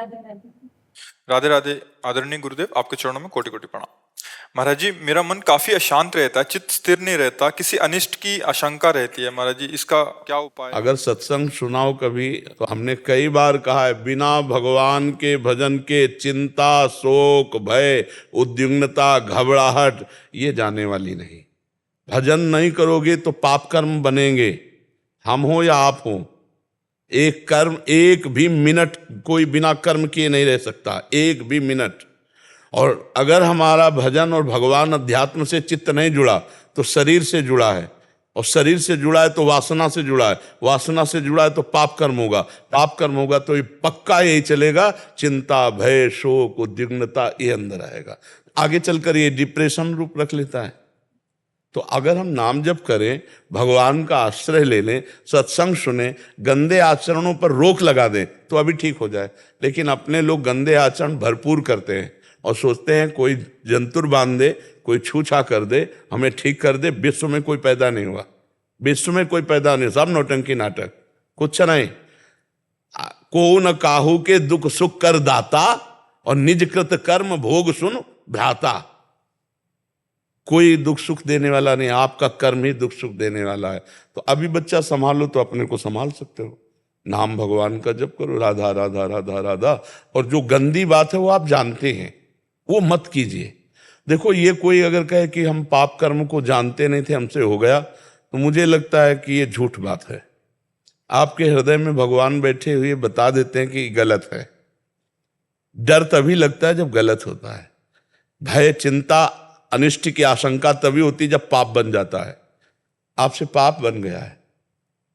राधे राधे। आदरणीय गुरुदेव, आपके चरणों में कोटि कोटि प्रणाम। महाराज जी, मेरा मन काफी अशांत रहता है, चित्त स्थिर नहीं रहता, किसी अनिष्ट की आशंका रहती है। महाराज जी, इसका क्या उपाय है? अगर सत्संग सुनाओ कभी तो हमने कई बार कहा है, बिना भगवान के भजन के चिंता, शोक, भय, उद्विग्नता, घबराहट ये जाने वाली नहीं। भजन नहीं करोगे तो पाप कर्म बनेंगे, हम हो या आप हो। एक कर्म, एक भी मिनट कोई बिना कर्म किए नहीं रह सकता, एक भी मिनट। और अगर हमारा भजन और भगवान अध्यात्म से चित्त नहीं जुड़ा तो शरीर से जुड़ा है, और शरीर से जुड़ा है तो वासना से जुड़ा है, वासना से जुड़ा है तो पाप कर्म होगा, पाप कर्म होगा तो ये पक्का यही चलेगा, चिंता, भय, शोक, उद्विग्नता ये अंदर आएगा। आगे चलकर ये डिप्रेशन रूप रख लेता है। तो अगर हम नाम जप करें, भगवान का आश्रय ले लें, सत्संग सुने, गंदे आचरणों पर रोक लगा दें तो अभी ठीक हो जाए। लेकिन अपने लोग गंदे आचरण भरपूर करते हैं और सोचते हैं कोई जंतुर बांध दे, कोई छूछा कर दे, हमें ठीक कर दे। विश्व में कोई पैदा नहीं हुआ, विश्व में कोई पैदा नहीं, सब नौटंकी नाटक, कुछ नहीं। को न काहू के दुख सुख कर दाता, और निज कृत कर्म भोग सुन भ्राता। कोई दुख सुख देने वाला नहीं, आपका कर्म ही दुख सुख देने वाला है। तो अभी बच्चा संभालो तो अपने को संभाल सकते हो। नाम भगवान का जप करो, राधा राधा राधा राधा। और जो गंदी बात है वो आप जानते हैं, वो मत कीजिए। देखो, ये कोई अगर कहे कि हम पाप कर्म को जानते नहीं थे, हमसे हो गया, तो मुझे लगता है कि ये झूठ बात है। आपके हृदय में भगवान बैठे हुए बता देते हैं कि गलत है। डर तभी लगता है जब गलत होता है। भय, चिंता, अनिष्ट की आशंका तभी होती है जब पाप बन जाता है। आपसे पाप बन गया है,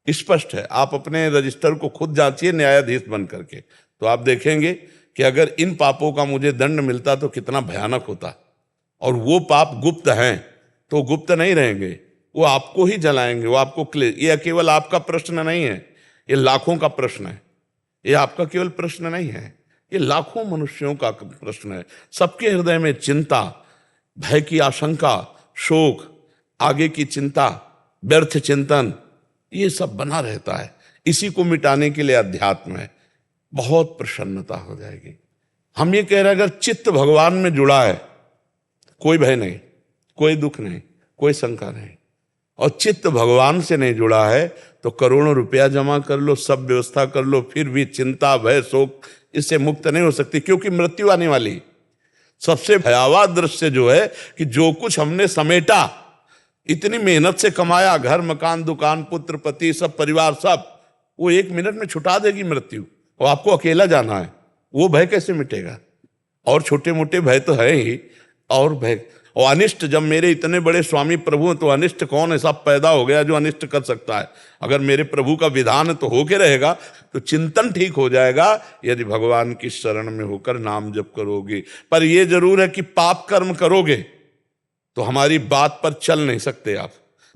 स्पष्ट है। आप अपने रजिस्टर को खुद जांचिए न्यायाधीश बन करके, तो आप देखेंगे कि अगर इन पापों का मुझे दंड मिलता तो कितना भयानक होता। और वो पाप गुप्त हैं तो गुप्त नहीं रहेंगे, वो आपको ही जलाएंगे, वो आपको ये केवल आपका प्रश्न नहीं है, ये लाखों का प्रश्न है। ये आपका केवल प्रश्न नहीं है, ये लाखों मनुष्यों का प्रश्न है। सबके हृदय में चिंता, भय की आशंका, शोक, आगे की चिंता, व्यर्थ चिंतन, ये सब बना रहता है। इसी को मिटाने के लिए अध्यात्म है, बहुत प्रसन्नता हो जाएगी। हम ये कह रहे हैं, अगर चित्त भगवान में जुड़ा है, कोई भय नहीं, कोई दुख नहीं, कोई शंका नहीं। और चित्त भगवान से नहीं जुड़ा है तो करोड़ों रुपया जमा कर लो, सब व्यवस्था कर लो, फिर भी चिंता, भय, शोक इससे मुक्त नहीं हो सकती, क्योंकि मृत्यु आने वाली। सबसे भयावह दृश्य जो है कि जो कुछ हमने समेटा, इतनी मेहनत से कमाया, घर, मकान, दुकान, पुत्र, पति, सब परिवार, सब, वो एक मिनट में छुटा देगी मृत्यु, और आपको अकेला जाना है। वो भय कैसे मिटेगा? और छोटे मोटे भय तो है ही, और भय और अनिष्ट। जब मेरे इतने बड़े स्वामी प्रभु हैं तो अनिष्ट कौन है? सब पैदा हो गया जो अनिष्ट कर सकता है। अगर मेरे प्रभु का विधान है तो होके रहेगा, तो चिंतन ठीक हो जाएगा यदि भगवान की शरण में होकर नाम जप करोगे। पर यह जरूर है कि पाप कर्म करोगे तो हमारी बात पर चल नहीं सकते आप,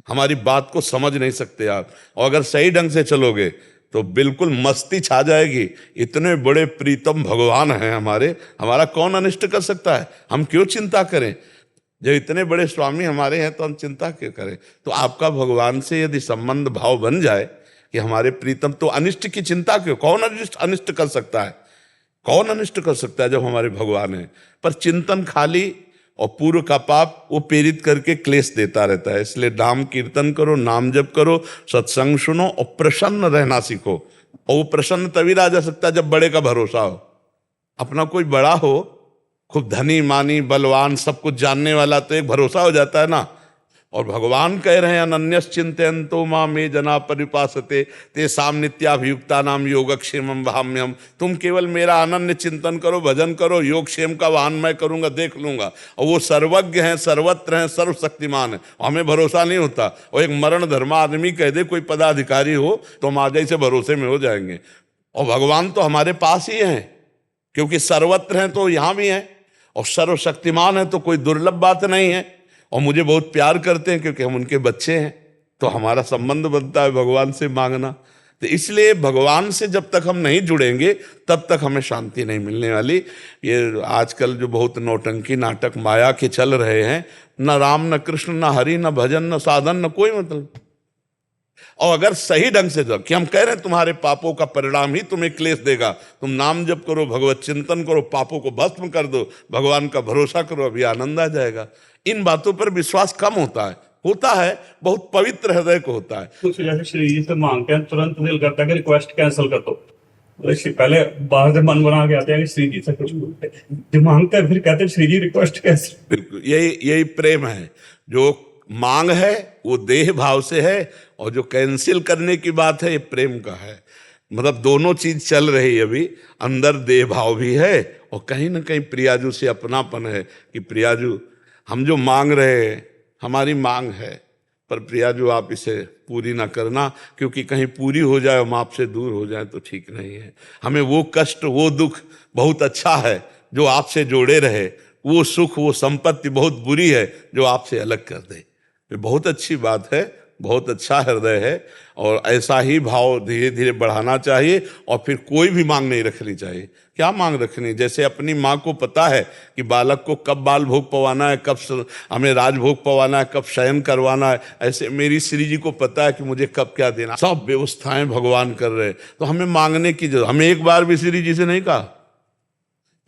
हमारी बात को समझ नहीं सकते आप। और अगर सही ढंग से चलोगे तो बिल्कुल मस्ती छा जाएगी। इतने बड़े प्रीतम भगवान हैं हमारे, हमारा कौन अनिष्ट कर सकता है? हम क्यों चिंता करें? जब इतने बड़े स्वामी हमारे हैं तो हम चिंता क्यों करें? तो आपका भगवान से यदि संबंध भाव बन जाए कि हमारे प्रीतम, तो अनिष्ट की चिंता क्यों? कौन अनिष्ट कर सकता है? कौन अनिष्ट कर सकता है जब हमारे भगवान हैं? पर चिंतन खाली और पूर्व का पाप वो प्रेरित करके क्लेश देता रहता है। इसलिए नाम कीर्तन करो, नाम जप करो, सत्संग सुनो और प्रसन्न रहना सीखो। और वो प्रसन्न तभी रहा जा सकता है जब बड़े का भरोसा हो। अपना कोई बड़ा हो, खूब धनी, मानी, बलवान, सब कुछ जानने वाला, तो एक भरोसा हो जाता है ना। और भगवान कह रहे हैं, अनन्यश्चिन्तयन्तो माम ये जना परिपासते तेषां नित्याभियुक्ता नाम योगक्षेमं वहाम्यहम्। तुम केवल मेरा अनन्य चिंतन करो, भजन करो, योगक्षेम का वाहन मैं करूंगा, देख लूंगा। और वो सर्वज्ञ हैं, सर्वत्र हैं, सर्वशक्तिमान है। हमें भरोसा नहीं होता। और एक मरण धर्मा आदमी कह दे, कोई पदाधिकारी हो, तो हम आज से भरोसे में हो जाएंगे। और भगवान तो हमारे पास ही हैं, क्योंकि सर्वत्र हैं तो यहाँ भी हैं, और सर्वशक्तिमान है तो कोई दुर्लभ बात नहीं है। और मुझे बहुत प्यार करते हैं क्योंकि हम उनके बच्चे हैं, तो हमारा संबंध बनता है भगवान से मांगना। तो इसलिए भगवान से जब तक हम नहीं जुड़ेंगे तब तक हमें शांति नहीं मिलने वाली। ये आजकल जो बहुत नौटंकी नाटक माया के चल रहे हैं, न राम, न कृष्ण, न हरि, न भजन, न साधन, न कोई मतलब। और अगर सही ढंग से कि हम कह रहे हैं तुम्हारे पापों का परिणाम ही तुम्हें क्लेश देगा, तुम नाम जप करो, भगवत चिंतन करो, पापों को भस्म कर दो, भगवान का भरोसा करो, अभी आनंद आ जाएगा। इन बातों पर विश्वास कम होता है, बहुत पवित्र हृदय को होता है। कुछ जैसे श्री जी से मांगते हैं, तुरंत दिल करता है कि रिक्वेस्ट कैंसिल कर दो। पहले बाहर से मन बना के आते हैं कि श्री जी से कुछ जो मांगते हैं, फिर कहते हैं श्री जी रिक्वेस्ट कैंसिल। बिल्कुल यही प्रेम है। जो मांग है वो देह भाव से है, और जो कैंसिल करने की बात है ये प्रेम का है। मतलब दोनों चीज चल रही है अभी, अंदर देह भाव भी है और कहीं ना कहीं प्रियाजू से अपनापन है कि प्रियाजू हम जो मांग रहे हैं हमारी मांग है, पर प्रियाजू आप इसे पूरी ना करना, क्योंकि कहीं पूरी हो जाए हम आपसे दूर हो जाए तो ठीक नहीं है। हमें वो कष्ट वो दुख बहुत अच्छा है जो आपसे जोड़े रहे, वो सुख वो संपत्ति बहुत बुरी है जो आपसे अलग कर दे। ये बहुत अच्छी बात है, बहुत अच्छा हृदय है, और ऐसा ही भाव धीरे धीरे बढ़ाना चाहिए। और फिर कोई भी मांग नहीं रखनी चाहिए। क्या मांग रखनी? जैसे अपनी माँ को पता है कि बालक को कब बाल भोग पवाना है, कब हमें राजभोग पवाना है, कब शयन करवाना है, ऐसे मेरी श्री जी को पता है कि मुझे कब क्या देना। सब व्यवस्थाएं भगवान कर रहे हैं, तो हमें मांगने की जरूरत। हमें एक बार भी श्री जी से नहीं कहा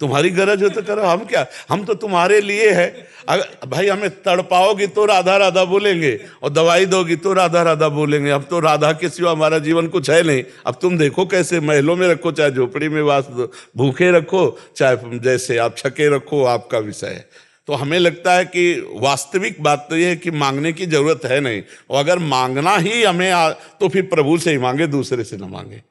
तुम्हारी गरज हो तो करो, हम क्या, हम तो तुम्हारे लिए है। अगर भाई हमें तड़पाओगी तो राधा राधा बोलेंगे, और दवाई दोगी तो राधा राधा बोलेंगे। अब तो राधा के सिवा हमारा जीवन कुछ है नहीं। अब तुम देखो कैसे महलों में रखो, चाहे झोपड़ी में वास दो, भूखे रखो, चाहे जैसे आप छके रखो, आपका विषय है। तो हमें लगता है कि वास्तविक बात तो यह है कि मांगने की जरूरत है नहीं, और अगर मांगना ही हमें तो फिर प्रभु से ही मांगे, दूसरे से ना मांगे।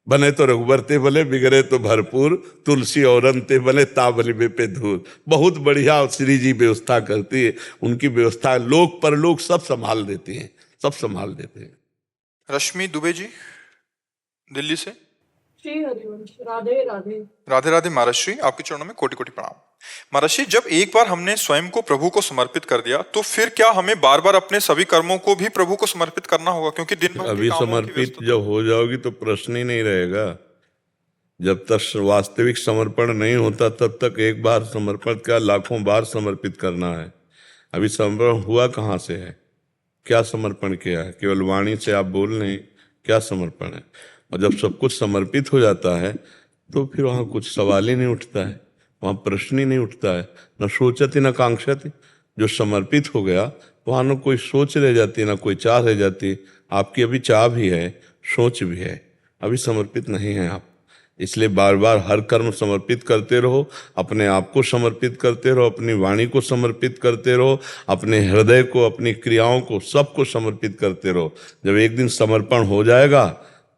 बने तो रघुबर ते भले, बिगड़े तो भरपूर, तुलसी औरन ते भले, ताबली पे धूल। बहुत बढ़िया श्री जी व्यवस्था करती है, उनकी व्यवस्था लोक परलोक सब संभाल देती हैं, सब संभाल देते हैं। रश्मि दुबे जी दिल्ली से। श्री हरिवंश, राधे राधे। राधे राधे महाराज श्री, आपके चरणों में कोटि कोटि प्रणाम। महाराज श्री, जब एक बार हमने स्वयं को प्रभु को समर्पित कर दिया तो फिर क्या हमें बार बार अपने सभी कर्मों को भी प्रभु को समर्पित करना होगा? क्योंकि दिन भर अभी समर्पित जब हो जाओगी तो प्रश्न ही नहीं रहेगा। जब तक वास्तविक समर्पण नहीं होता तब तक एक बार समर्पण क्या लाखों बार समर्पित करना है। अभी समर्पण हुआ कहाँ से है? क्या समर्पण किया है? केवल वाणी से आप बोल रहे हैं, क्या समर्पण है? और जब सब कुछ समर्पित हो जाता है तो फिर वहाँ कुछ सवाल ही नहीं उठता है, वहाँ प्रश्न ही नहीं उठता है। न सोचती न कांक्षती। जो समर्पित हो गया वहाँ न कोई सोच रह जाती, न कोई चाह रह जाती। आपकी अभी चाह भी है, सोच भी है, अभी समर्पित नहीं है आप। इसलिए बार बार हर कर्म समर्पित करते रहो, अपने आप को समर्पित करते रहो, अपनी वाणी को समर्पित करते रहो, अपने हृदय को, अपनी क्रियाओं को, सबको समर्पित करते रहो। जब एक दिन समर्पण हो जाएगा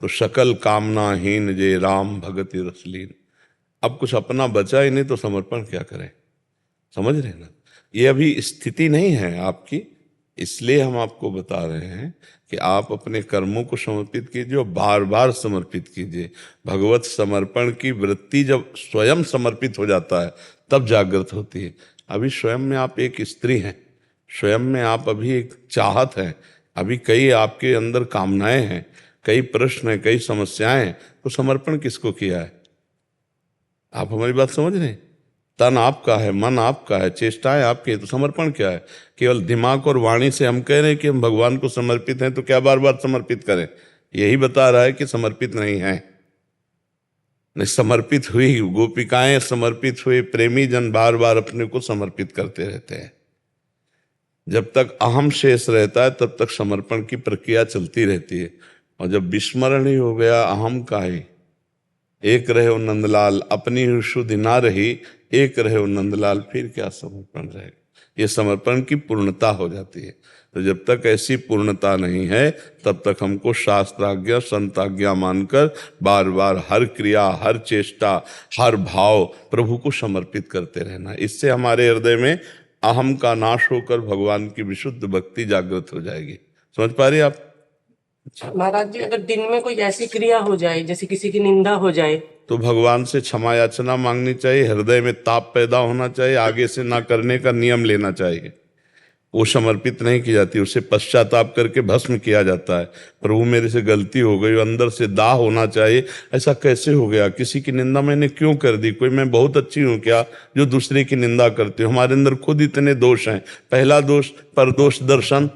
तो सकल कामनाहीन जे राम भगति रसलीन। अब कुछ अपना बचा ही नहीं तो समर्पण क्या करें? समझ रहे ना? ये अभी स्थिति नहीं है आपकी, इसलिए हम आपको बता रहे हैं कि आप अपने कर्मों को समर्पित कीजिए और बार बार समर्पित कीजिए। भगवत समर्पण की वृत्ति जब स्वयं समर्पित हो जाता है तब जागृत होती है। अभी स्वयं में आप एक स्त्री हैं, स्वयं में आप अभी एक चाहत हैं, अभी कई आपके अंदर कामनाएं हैं, कई प्रश्न हैं, कई समस्याएं हैं, तो समर्पण किसको किया है? आप हमारी बात समझ रहे हैं? तन आपका है, मन आपका है, चेष्टाएं आपकी है, तो समर्पण क्या है? केवल दिमाग और वाणी से हम कह रहे हैं कि हम भगवान को समर्पित हैं, तो क्या बार बार समर्पित करें? यही बता रहा है कि समर्पित नहीं है। नहीं, समर्पित हुई गोपिकाएं, समर्पित हुए प्रेमी जन बार बार अपने को समर्पित करते रहते हैं। जब तक अहम शेष रहता है तब तक समर्पण की प्रक्रिया चलती रहती है, और जब विस्मरण ही हो गया अहम का ही, एक रहे हो नंदलाल अपनी शुद्धि ना रही, एक रहे हो नंदलाल, फिर क्या समर्पण रहेगा? ये समर्पण की पूर्णता हो जाती है। तो जब तक ऐसी पूर्णता नहीं है तब तक हमको शास्त्राज्ञा संताज्ञा मानकर बार बार हर क्रिया, हर चेष्टा, हर भाव प्रभु को समर्पित करते रहना। इससे हमारे हृदय में अहम का नाश होकर भगवान की विशुद्ध भक्ति जागृत हो जाएगी। समझ पा रही आप? महाराज जी, अगर दिन में कोई ऐसी क्रिया हो जाए जैसे किसी की निंदा हो जाए तो भगवान से क्षमा याचना मांगनी चाहिए, हृदय में ताप पैदा होना चाहिए, आगे से ना करने का नियम लेना चाहिए। वो समर्पित नहीं की जाती, उसे पश्चाताप करके भस्म किया जाता है। प्रभु मेरे से गलती हो गई, अंदर से दाह होना चाहिए, ऐसा कैसे हो गया? किसी की निंदा मैंने क्यों कर दी? कोई मैं बहुत अच्छी हूँ क्या जो दूसरे की निंदा करती हूँ? हमारे अंदर खुद इतने दोष हैं। पहला दोष परदोष दर्शन,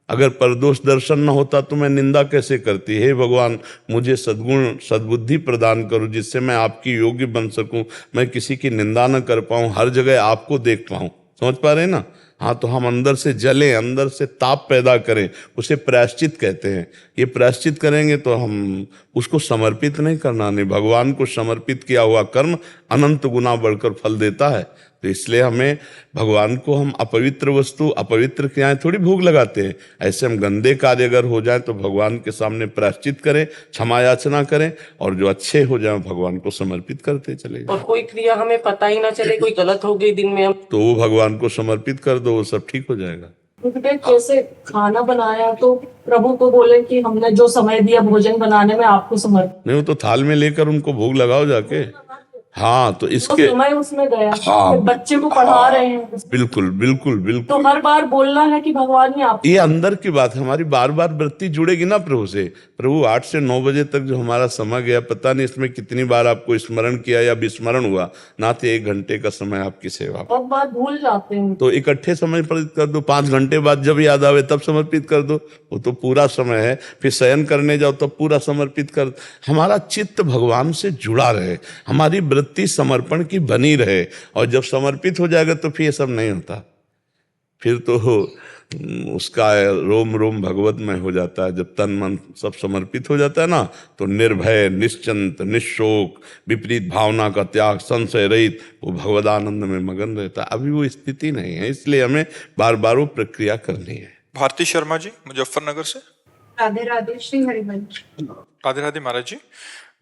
अगर परदोष दर्शन न होता तो मैं निंदा कैसे करती। हे भगवान, मुझे सद्गुण सद्बुद्धि प्रदान करो जिससे मैं आपकी योग्य बन सकूं, मैं किसी की निंदा न कर पाऊं, हर जगह आपको देख पाऊं। समझ पा रहे हैं ना। हाँ, तो हम अंदर से जलें, अंदर से ताप पैदा करें, उसे प्रायश्चित कहते हैं। ये प्रायश्चित करेंगे तो हम उसको समर्पित नहीं करना, नहीं, भगवान को समर्पित किया हुआ कर्म अनंत गुना बढ़कर फल देता है। तो इसलिए हमें भगवान को हम अपवित्र वस्तु, अपवित्र क्रियाएं थोड़ी भोग लगाते हैं। ऐसे हम गंदे कार्य अगर हो जाए तो भगवान के सामने प्रायश्चित करें, क्षमा याचना करें, और जो अच्छे हो जाए भगवान को समर्पित करते चले जाएं। और कोई क्रिया हमें पता ही ना चले, कोई गलत हो गई दिन में हम तो वो भगवान को समर्पित कर दो, वो सब ठीक हो जाएगा। जैसे खाना बनाया तो प्रभु को बोले कि हमने जो समय दिया भोजन बनाने में आपको समर्पित। नहीं, वो तो थाल में लेकर उनको भोग लगाओ जाके। हाँ, तो तो इसके समय उसमें गया। हाँ, फिर बच्चे को पढ़ा रहे हैं, बिल्कुल बिल्कुल बिल्कुल। तो हर बार बोलना है कि भगवान ही आप। ये अंदर की बात है, हमारी बार बार वृत्ति जुड़ेगी ना प्रभु से। प्रभु 8 से 9 बजे तक जो हमारा समय गया, पता नहीं इसमें कितनी बार आपको स्मरण किया या विस्मरण हुआ, ना तो 1 घंटे का समय आपकी सेवा। बहुत बार भूल जाते हैं। तो इकट्ठे समर्पित कर दो, 5 घंटे बाद जब याद आवे तब समर्पित कर दो, वो तो पूरा समय है। फिर शयन करने जाओ तब पूरा समर्पित कर। हमारा चित्त भगवान से जुड़ा रहे, हमारी वृत्ति समर्पण की बनी रहे, और जब समर्पित हो जाएगा तो फिर ये सब नहीं होता। फिर तो उसका रोम रोम भगवतमय हो जाता है। जब तन मन सब समर्पित हो जाता है ना, तो निर्भय, निश्चिंत, निशोक, विपरीत भावना का त्याग, संशय रहित वो भगवदानंद में मगन रहता है। अभी वो स्थिति नहीं है, इसलिए हमें बार बार वो प्रक्रिया करनी है। भारती शर्मा जी, मुजफ्फरनगर से। राधे राधे, श्री हरिवंश। राधे राधे महाराज जी।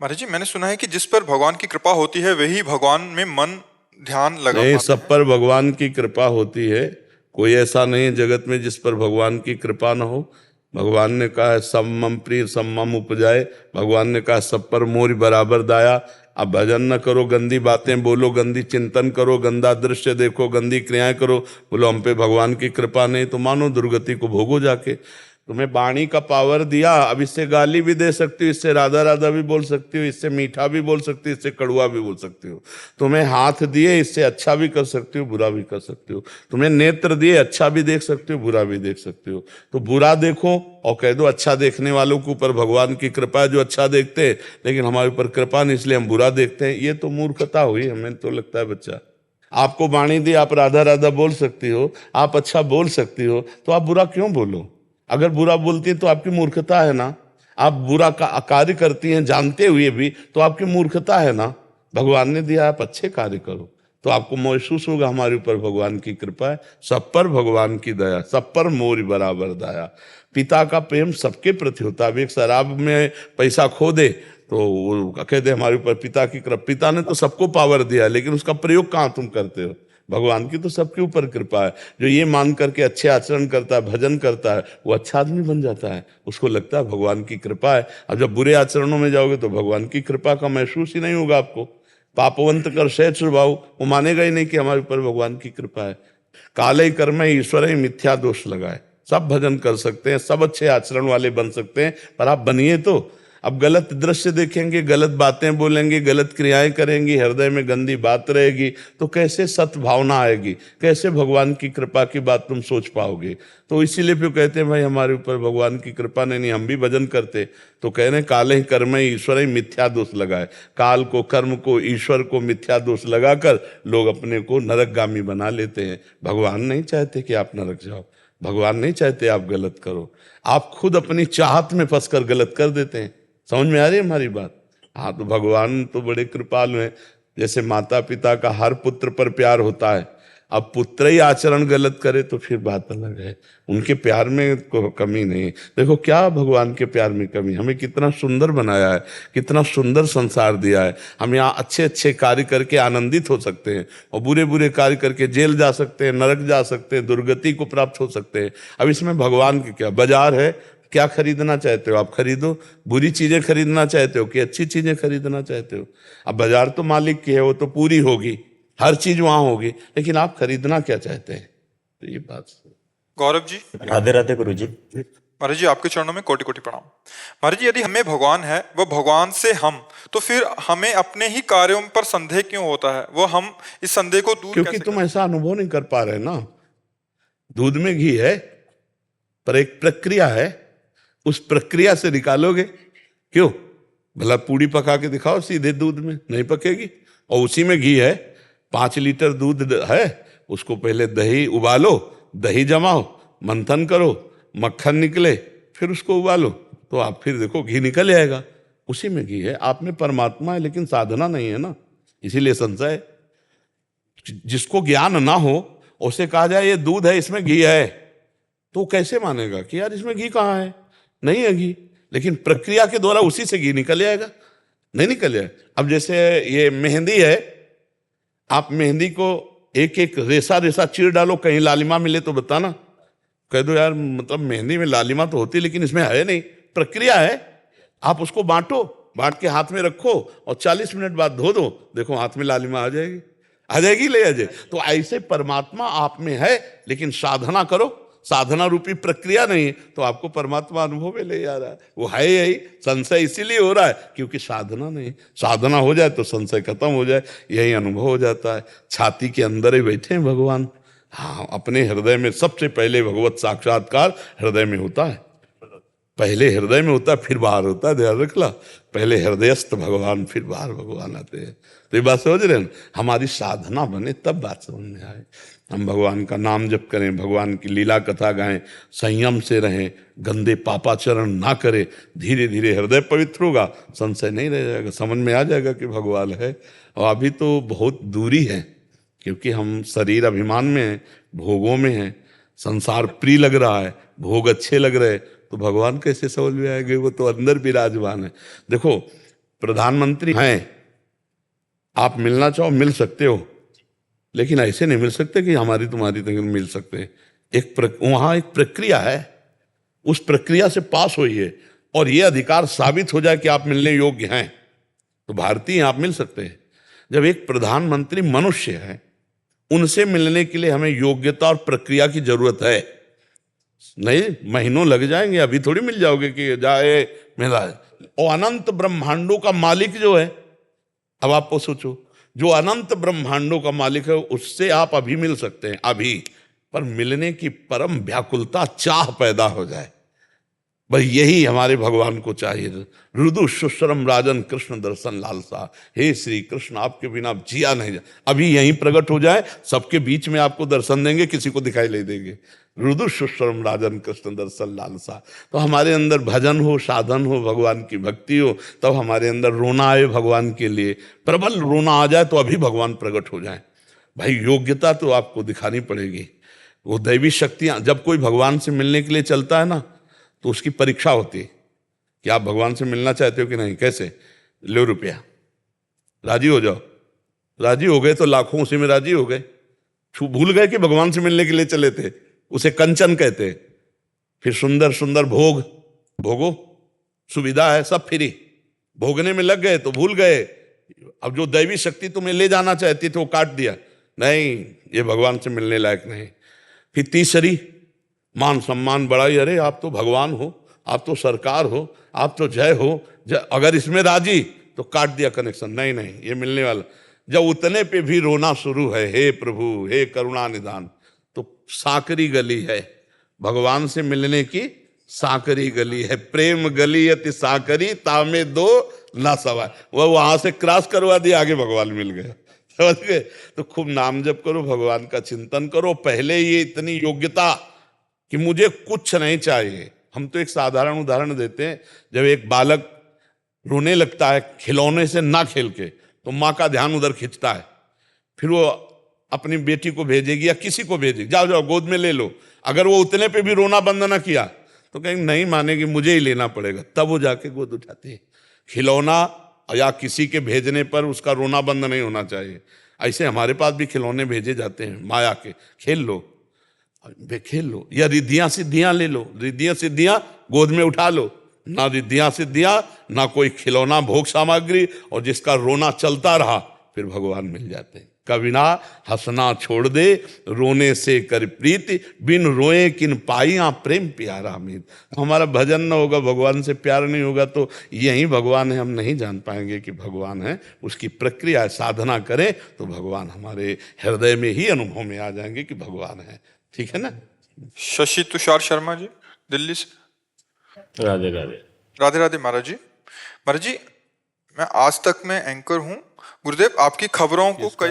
महाराज जी, मैंने सुना है कि जिस पर भगवान की कृपा होती है वही भगवान में मन ध्यान लगा नहीं, पाते सब हैं। पर भगवान की कृपा होती है। कोई ऐसा नहीं है जगत में जिस पर भगवान की कृपा न हो। भगवान ने कहा है सब मम प्रिय सब मम उपजाए। भगवान ने कहा सब पर मोर बराबर दाया। अब भजन न करो, गंदी बातें बोलो, गंदी चिंतन करो, गंदा दृश्य देखो, गंदी क्रियाएं करो, बोलो हम पे भगवान की कृपा नहीं, तो मानो दुर्गति को भोगो जाके। तुम्हें वाणी का पावर दिया, अब इससे गाली भी दे सकती हो, इससे राधा राधा भी बोल सकती हो, इससे मीठा भी बोल सकती हो, इससे कड़वा भी बोल सकती हो। तुम्हें हाथ दिए, इससे अच्छा भी कर सकती हो, बुरा भी कर सकती हो। तुम्हें नेत्र दिए, अच्छा भी देख सकते हो, बुरा भी देख सकते हो। तो बुरा देखो और कह दो अच्छा देखने वालों के ऊपर भगवान की कृपा है जो अच्छा देखते हैं, लेकिन हमारे ऊपर कृपा नहीं इसलिए हम बुरा देखते हैं। ये तो मूर्खता हुई, हमें तो लगता है बच्चा। आपको वाणी दी, आप राधा राधा बोल सकती हो, आप अच्छा बोल सकती हो, तो आप बुरा क्यों बोलो? अगर बुरा बोलती है तो आपकी मूर्खता है ना। आप बुरा कार्य करती हैं जानते हुए भी, तो आपकी मूर्खता है ना। भगवान ने दिया, आप अच्छे कार्य करो, तो आपको महसूस होगा हमारे ऊपर भगवान की कृपा है। सब पर भगवान की दया, सब पर मोर बराबर दया। पिता का प्रेम सबके प्रति होता है। अब एक शराब में पैसा खो दे तो वो कहते हमारे ऊपर पिता की कृपा। पिता ने तो सबको पावर दिया, लेकिन उसका प्रयोग कहाँ तुम करते हो? भगवान की तो सबके ऊपर कृपा है। जो ये मान करके अच्छे आचरण करता है, भजन करता है, वो अच्छा आदमी बन जाता है। उसको लगता है भगवान की कृपा है। अब जब बुरे आचरणों में जाओगे तो भगवान की कृपा का महसूस ही नहीं होगा आपको। पापवंत कर सहज स्वभाव, वो मानेगा ही नहीं कि हमारे ऊपर भगवान की कृपा है। काले कर्म ईश्वर ही मिथ्या दोष लगाए। सब भजन कर सकते हैं, सब अच्छे आचरण वाले बन सकते हैं, पर आप बनिए तो। अब गलत दृश्य देखेंगे, गलत बातें बोलेंगे, गलत क्रियाएं करेंगी, हृदय में गंदी बात रहेगी, तो कैसे सद्भावना आएगी? कैसे भगवान की कृपा की बात तुम सोच पाओगे? तो इसीलिए फिर कहते हैं भाई हमारे ऊपर भगवान की कृपा नहीं, हम भी भजन करते। तो कह रहे हैं काले ही कर्म ईश्वर ही मिथ्या दोष लगाए। काल को, कर्म को, ईश्वर को मिथ्या दोष लगाकर लोग अपने को नरकगामी बना लेते हैं। भगवान नहीं चाहते कि आप नरक जाओ, भगवान नहीं चाहते आप गलत करो। आप खुद अपनी चाहत में फंसकर गलत कर देते हैं। समझ में आ रही है हमारी बात? हाँ, तो भगवान तो बड़े कृपालु हैं। जैसे माता पिता का हर पुत्र पर प्यार होता है, अब पुत्र ही आचरण गलत करे तो फिर बात अलग है। उनके प्यार में कोई कमी नहीं। देखो क्या भगवान के प्यार में कमी? हमें कितना सुंदर बनाया है, कितना सुंदर संसार दिया है। हम यहाँ अच्छे अच्छे कार्य करके आनंदित हो सकते हैं, और बुरे बुरे कार्य करके जेल जा सकते हैं, नरक जा सकते हैं, दुर्गति को प्राप्त हो सकते हैं। अब इसमें भगवान की क्या? बाजार है, क्या खरीदना चाहते हो आप खरीदो। बुरी चीजें खरीदना चाहते हो कि अच्छी चीजें खरीदना चाहते हो? अब बाजार तो मालिक की है, वो तो पूरी होगी, हर चीज वहां होगी, लेकिन आप खरीदना क्या चाहते हैं? तो ये बात। गौरव जी। राधे राधे गुरु जी। महाराज जी, आपके चरणों में कोटि कोटि प्रणाम। महाराज जी, यदि हमें भगवान है, वह भगवान से हम, तो फिर हमें अपने ही कार्यों पर संदेह क्यों होता है? वो हम इस संदेह को दूर क्योंकि कैसे तुम करें? ऐसा अनुभव नहीं कर पा रहे ना। दूध में घी है, पर एक प्रक्रिया है, उस प्रक्रिया से निकालोगे क्यों? भला पूड़ी पका के दिखाओ सीधे दूध में, नहीं पकेगी। और उसी में घी है, 5 लीटर दूध है, उसको पहले दही उबालो, दही जमाओ, मंथन करो, मक्खन निकले, फिर उसको उबालो, तो आप फिर देखो घी निकल जाएगा। उसी में घी है, आप में परमात्मा है, लेकिन साधना नहीं है ना, इसीलिए संशय। जिसको ज्ञान ना हो उसे कहा जाए ये दूध है इसमें घी है, तो कैसे मानेगा कि यार इसमें घी कहाँ है, नहीं है घी। लेकिन प्रक्रिया के द्वारा उसी से घी निकल जाएगा, नहीं निकल जाए। अब जैसे ये मेहंदी है, आप मेहंदी को एक एक रेसा रेसा चीर डालो, कहीं लालिमा मिले तो बताना, कह दो यार मतलब मेहंदी में लालिमा तो होती लेकिन इसमें है नहीं। प्रक्रिया है, आप उसको बांटो, बांट के हाथ में रखो और 40 मिनट बाद धो दो, देखो हाथ में लालिमा आ जाएगी, आ जाएगी, ले आ जाए। तो ऐसे परमात्मा आप में है, लेकिन साधना करो, साधना रूपी प्रक्रिया नहीं तो आपको परमात्मा अनुभव में ले जा रहा है, वो है यही। संशय इसीलिए हो रहा है क्योंकि साधना नहीं। साधना हो जाए तो संशय खत्म हो जाए, यही अनुभव हो जाता है। छाती के अंदर ही बैठे हैं भगवान, हाँ, अपने हृदय में। सबसे पहले भगवत साक्षात्कार हृदय में होता है, पहले हृदय में होता है फिर बाहर होता है, ध्यान रखला। पहले हृदयस्थ भगवान, फिर बाहर भगवान आते हैं। तो ये बात समझ रहे हैं, हमारी साधना बने तब बात समझ में आए। हम भगवान का नाम जप करें, भगवान की लीला कथा गाएं, संयम से रहें, गंदे पापाचरण ना करें, धीरे धीरे हृदय पवित्र होगा, संशय नहीं रह जाएगा, समझ में आ जाएगा कि भगवान है। और अभी तो बहुत दूरी है, क्योंकि हम शरीर अभिमान में हैं, भोगों में हैं, संसार प्रिय लग रहा है, भोग अच्छे लग रहे, तो भगवान कैसे समझ में आएंगे? वो तो अंदर विराजमान है। देखो प्रधानमंत्री हैं, आप मिलना चाहो मिल सकते हो, लेकिन ऐसे नहीं मिल सकते कि हमारी तुम्हारी तक मिल सकते हैं। वहाँ एक प्रक्रिया है, उस प्रक्रिया से पास होइए और ये अधिकार साबित हो जाए कि आप मिलने योग्य हैं, तो भारतीय आप मिल सकते हैं। जब एक प्रधानमंत्री मनुष्य है, उनसे मिलने के लिए हमें योग्यता और प्रक्रिया की जरूरत है। नहीं, महीनों लग जाएंगे, अभी थोड़ी मिल जाओगे कि जाए मिला है। और अनंत ब्रह्मांडों का मालिक जो है, अब आपको सोचो, जो अनंत ब्रह्मांडों का मालिक है उससे आप अभी मिल सकते हैं, अभी। पर मिलने की परम व्याकुलता, चाह पैदा हो जाए, बस यही हमारे भगवान को चाहिए। रुदु शुश्रम राजन कृष्ण दर्शन लालसा, हे श्री कृष्ण आपके बिना जिया नहीं जा। अभी यहीं प्रकट हो जाए, सबके बीच में आपको दर्शन देंगे, किसी को दिखाई नहीं देंगे। रुदु शुश्रम राजन कृष्ण दर्शन लालसा। तो हमारे अंदर भजन हो, साधन हो, भगवान की भक्ति हो, तब हमारे अंदर रोना आए भगवान के लिए, प्रबल रोना आ जाए तो अभी भगवान प्रकट हो जाए। भाई योग्यता तो आपको दिखानी पड़ेगी। वो दैवी शक्तियां, जब कोई भगवान से मिलने के लिए चलता है ना, तो उसकी परीक्षा होती है कि आप भगवान से मिलना चाहते हो कि नहीं। कैसे? लो रुपया, राजी हो जाओ। राजी हो गए तो लाखों उसी में राजी हो गए, भूल गए कि भगवान से मिलने के लिए चले थे। उसे कंचन कहते। फिर सुंदर सुंदर भोग भोगो, सुविधा है, सब फ्री, भोगने में लग गए तो भूल गए। अब जो दैवी शक्ति तुम्हें ले जाना चाहती थी वो काट दिया, नहीं ये भगवान से मिलने लायक नहीं। फिर तीसरी मान सम्मान बढ़ाई, अरे आप तो भगवान हो, आप तो सरकार हो, आप तो जय हो, अगर इसमें राजी तो काट दिया कनेक्शन, नहीं नहीं ये मिलने वाला। जब उतने पे भी रोना शुरू है, हे प्रभु हे करुणा निदान, तो साकरी गली है, भगवान से मिलने की साकरी गली है। प्रेम गली अति साकरी तामे दो ना सवाय, वह वहां से क्रॉस करवा दिया, आगे भगवान मिल गए, समझ गए। तो खूब नाम जप करो, भगवान का चिंतन करो। पहले ये इतनी योग्यता कि मुझे कुछ नहीं चाहिए। हम तो एक साधारण उदाहरण देते हैं, जब एक बालक रोने लगता है खिलौने से ना खेल के, तो माँ का ध्यान उधर खींचता है, फिर वो अपनी बेटी को भेजेगी या किसी को भेजेगी, जाओ जाओ गोद में ले लो। अगर वो उतने पे भी रोना बंद ना किया तो कहीं नहीं मानेगी, मुझे ही लेना पड़ेगा, तब वो जाके गोद उठाती है। खिलौना या किसी के भेजने पर उसका रोना बंद नहीं होना चाहिए। ऐसे हमारे पास भी खिलौने भेजे जाते हैं माया के, खेल लो खेल लो, या रिद्धियां सिद्धियां ले लो, रिद्धियां सिद्धियां गोद में उठा लो। ना रिद्धियां सिद्धियां, ना कोई खिलौना भोग सामग्री, और जिसका रोना चलता रहा फिर भगवान मिल जाते हैं। कविना हंसना छोड़ दे, रोने से कर प्रीति, बिन रोए किन पाइया प्रेम प्यारा मीत। हमारा भजन न होगा, भगवान से प्यार नहीं होगा, तो यही भगवान है, हम नहीं जान पाएंगे कि भगवान है। उसकी प्रक्रिया है, साधना करें तो भगवान हमारे हृदय में ही अनुभव में आ जाएंगे कि भगवान है। ठीक है ना। शशि तुषार शर्मा जी। दिल्ली से। राधे राधे। राधे राधे महाराज जी। महाराज जी, मैं आज तक में एंकर हूँ। गुरुदेव आपकी खबरों को कई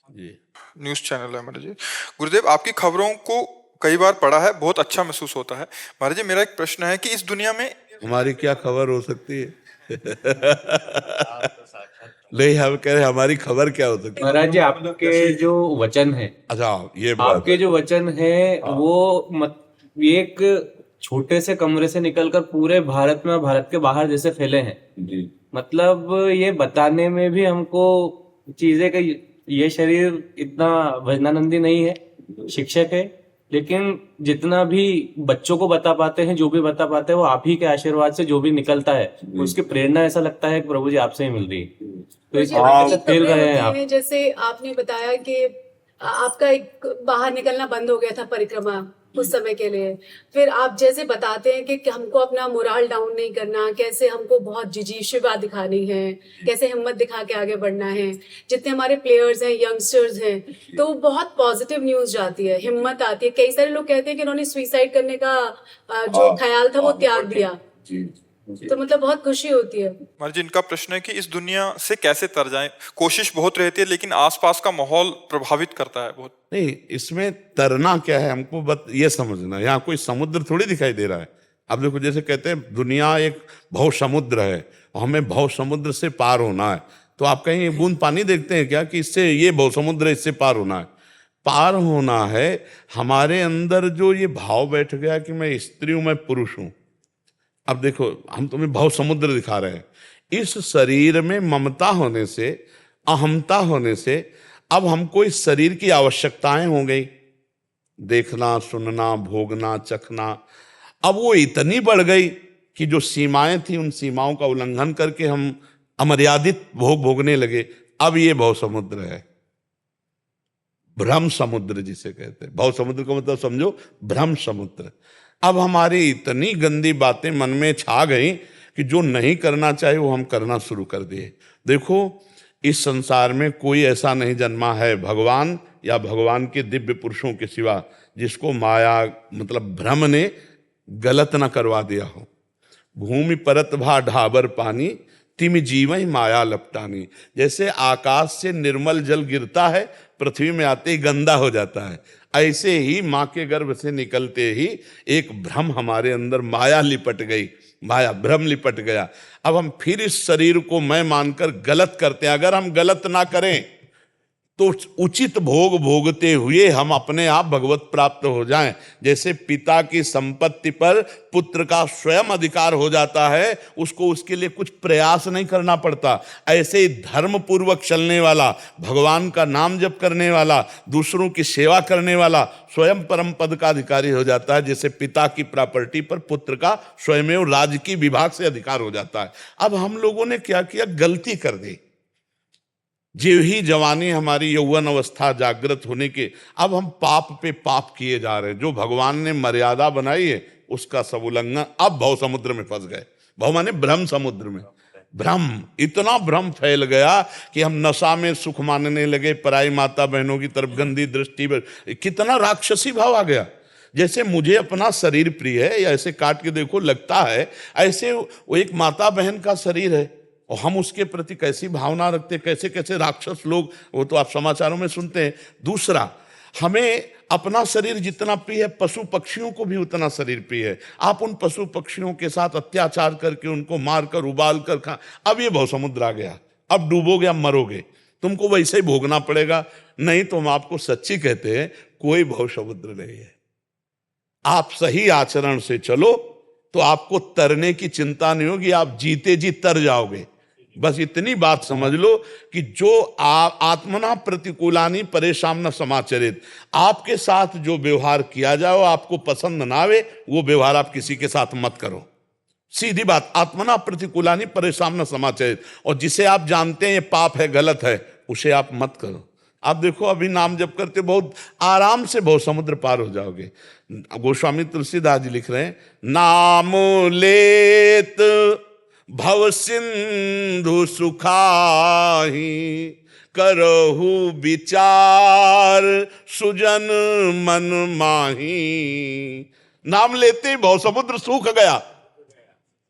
जी न्यूज चैनल है महाराज जी। गुरुदेव आपकी खबरों को कई बार पढ़ा है, बहुत अच्छा महसूस होता है। महाराज जी, मेरा एक प्रश्न है कि इस दुनिया में हमारी क्या खबर हो सकती है? नहीं, हम कह रहे हमारी खबर क्या हो सकती है? महाराज जी, आपके जो वचन है, अच्छा, ये बात आपके जो वचन है वो एक छोटे से कमरे से निकलकर पूरे भारत में और भारत के बाहर जैसे फैले हैं। मतलब ये बताने में भी हमको चीजें का ये शरीर इतना भजनानंदी नहीं है, शिक्षक है, लेकिन जितना भी बच्चों को बता पाते हैं, जो भी बता पाते हैं, वो आप ही के आशीर्वाद से जो भी निकलता है उसकी प्रेरणा ऐसा लगता है कि प्रभु जी आपसे ही मिल रही है। तो इस मुझे से फैल रहे हैं आप। जैसे आपने बताया कि आपका एक बाहर निकलना बंद हो गया था परिक्रमा कुछ समय के लिए, फिर आप जैसे बताते हैं कि हमको अपना मोरल डाउन नहीं करना, कैसे हमको बहुत जिजीशुबा दिखानी है, कैसे हिम्मत दिखा के आगे बढ़ना है। जितने हमारे प्लेयर्स हैं, यंगस्टर्स हैं, तो बहुत पॉजिटिव न्यूज जाती है, हिम्मत आती है। कई सारे लोग कहते हैं कि उन्होंने सुसाइड करने का जो ख्याल था वो त्याग दिया, तो मतलब बहुत खुशी होती है। महाराज जी, इनका प्रश्न है कि इस दुनिया से कैसे तर जाएं। कोशिश बहुत रहती है लेकिन आसपास का माहौल प्रभावित करता है बहुत। नहीं, इसमें तरना क्या है हमको ये समझना। यहाँ कोई समुद्र थोड़ी दिखाई दे रहा है। अब देखो, जैसे कहते हैं दुनिया एक भव समुद्र है और हमें भव समुद्र से पार होना है, तो आप कहीं बूंद पानी देखते हैं क्या कि इससे ये भव समुद्र है, इससे पार होना है? पार होना है हमारे अंदर जो ये भाव बैठ गया कि मैं स्त्री हूं, मैं पुरुष हूं। अब देखो, हम तुम्हें भव समुद्र दिखा रहे हैं। इस शरीर में ममता होने से, अहमता होने से अब हमको इस शरीर की आवश्यकताएं हो गई, देखना, सुनना, भोगना, चखना। अब वो इतनी बढ़ गई कि जो सीमाएं थी उन सीमाओं का उल्लंघन करके हम अमर्यादित भोग भोगने लगे। अब ये भव समुद्र है, भ्रम समुद्र जिसे कहते हैं। भव समुद्र का मतलब समझो, भ्रम समुद्र। अब हमारी इतनी गंदी बातें मन में छा गई कि जो नहीं करना चाहिए वो हम करना शुरू कर दिए। देखो, इस संसार में कोई ऐसा नहीं जन्मा है भगवान या भगवान के दिव्य पुरुषों के सिवा जिसको माया मतलब भ्रम ने गलत न करवा दिया हो। भूमि परत भा ढाबर पानी, तिम जीवई माया लपटानी। जैसे आकाश से निर्मल जल गिरता है, पृथ्वी में आते ही गंदा हो जाता है, ऐसे ही माँ के गर्भ से निकलते ही एक भ्रम हमारे अंदर, माया लिपट गई, माया भ्रम लिपट गया। अब हम फिर इस शरीर को मैं मानकर गलत करते हैं। अगर हम गलत ना करें तो उचित भोग भोगते हुए हम अपने आप भगवत प्राप्त हो जाएं। जैसे पिता की संपत्ति पर पुत्र का स्वयं अधिकार हो जाता है, उसको उसके लिए कुछ प्रयास नहीं करना पड़ता, ऐसे ही धर्म पूर्वक चलने वाला, भगवान का नाम जप करने वाला, दूसरों की सेवा करने वाला स्वयं परम पद का अधिकारी हो जाता है। जैसे पिता की प्रॉपर्टी पर पुत्र का स्वयं राजकीय विभाग से अधिकार हो जाता है। अब हम लोगों ने क्या किया, गलती कर दी। जो ही जवानी हमारी यौवन अवस्था जागृत होने के, अब हम पाप पे पाप किए जा रहे हैं। जो भगवान ने मर्यादा बनाई है उसका सब उल्लंघन, अब भव समुद्र में फंस गए। भव माने भ्रम समुद्र में। भ्रम, इतना भ्रम फैल गया कि हम नशा में सुख मानने लगे, पराई माता बहनों की तरफ गंदी दृष्टि, कितना राक्षसी भाव आ गया। जैसे मुझे अपना शरीर प्रिय है, या ऐसे काट के देखो लगता है, ऐसे वो एक माता बहन का शरीर है और हम उसके प्रति कैसी भावना रखते, कैसे कैसे राक्षस लोग, वो तो आप समाचारों में सुनते हैं। दूसरा, हमें अपना शरीर जितना प्रिय है, पशु पक्षियों को भी उतना शरीर प्रिय है। आप उन पशु पक्षियों के साथ अत्याचार करके उनको मारकर उबाल कर खा, अब ये भव समुद्र आ गया। अब डूबोगे, अब मरोगे, तुमको वैसे ही भोगना पड़ेगा। नहीं तो हम आपको सच्ची कहते हैं, कोई भव समुद्र नहीं है। आप सही आचरण से चलो तो आपको तरने की चिंता नहीं होगी, आप जीते जी तर जाओगे। बस इतनी बात समझ लो कि जो आत्मना प्रतिकूलानी परेशान न समाचरित, आपके साथ जो व्यवहार किया जाए आपको पसंद ना आवे, वो व्यवहार आप किसी के साथ मत करो। सीधी बात, आत्मना प्रतिकूलानी परेशान न समाचरित। और जिसे आप जानते हैं ये पाप है, गलत है, उसे आप मत करो। आप देखो, अभी नाम जप करते बहुत आराम से बहुत समुद्र पार हो जाओगे। गोस्वामी तुलसीदास जी लिख रहे हैं, नाम लेत भव सिंधु सुखाही, करहु विचार सुजन मन माही। नाम लेते ही भव समुद्र सूख गया,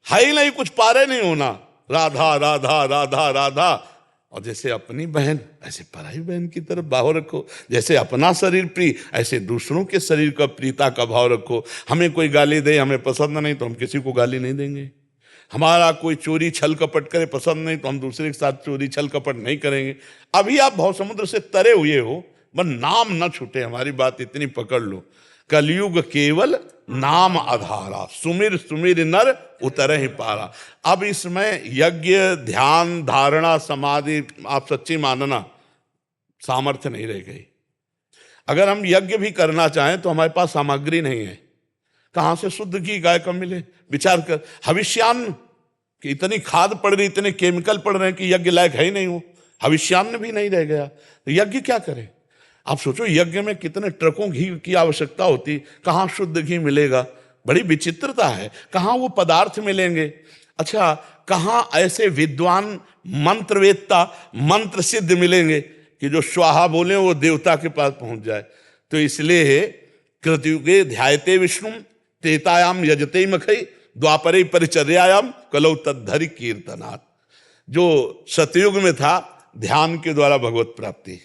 है ही नहीं, कुछ पारे नहीं होना। राधा राधा राधा राधा। और जैसे अपनी बहन ऐसे पराई बहन की तरफ भाव रखो, जैसे अपना शरीर प्रिय ऐसे दूसरों के शरीर का प्रियता का भाव रखो। हमें कोई गाली दे, हमें पसंद नहीं तो हम किसी को गाली नहीं देंगे। हमारा कोई चोरी छल कपट करे, पसंद नहीं तो हम दूसरे के साथ चोरी छल कपट नहीं करेंगे। अभी आप भव समुद्र से तरे हुए हो, बस नाम न छूटे, हमारी बात इतनी पकड़ लो। कलयुग केवल नाम आधारा, सुमिर सुमिर नर उतर ही पारा। अब इसमें यज्ञ ध्यान धारणा समाधि आप सच्ची मानना सामर्थ्य नहीं रह गई। अगर हम यज्ञ भी करना चाहें तो हमारे पास सामग्री नहीं है, कहां से शुद्ध घी गाय का मिले? विचार कर, हविष्यान्न कि इतनी खाद पड़ रही, इतने केमिकल पड़ रहे हैं कि यज्ञ लायक है ही नहीं हो, हविष्यान्न भी नहीं रह गया, तो यज्ञ क्या करें? आप सोचो यज्ञ में कितने ट्रकों घी की आवश्यकता होती, कहाँ शुद्ध घी मिलेगा? बड़ी विचित्रता है, कहाँ वो पदार्थ मिलेंगे? अच्छा, कहाँ ऐसे विद्वान मंत्रवेत्ता मंत्र सिद्ध मिलेंगे कि जो स्वाहा बोले वो देवता के पास पहुंच जाए? तो इसलिए कृतयुगे ध्यायते विष्णु त्रेतायाम यजते मखई द्वापरे परिचर्यायाम कलौ तद्धरि कीर्तनात्। जो सतयुग में था ध्यान के द्वारा भगवत प्राप्ति,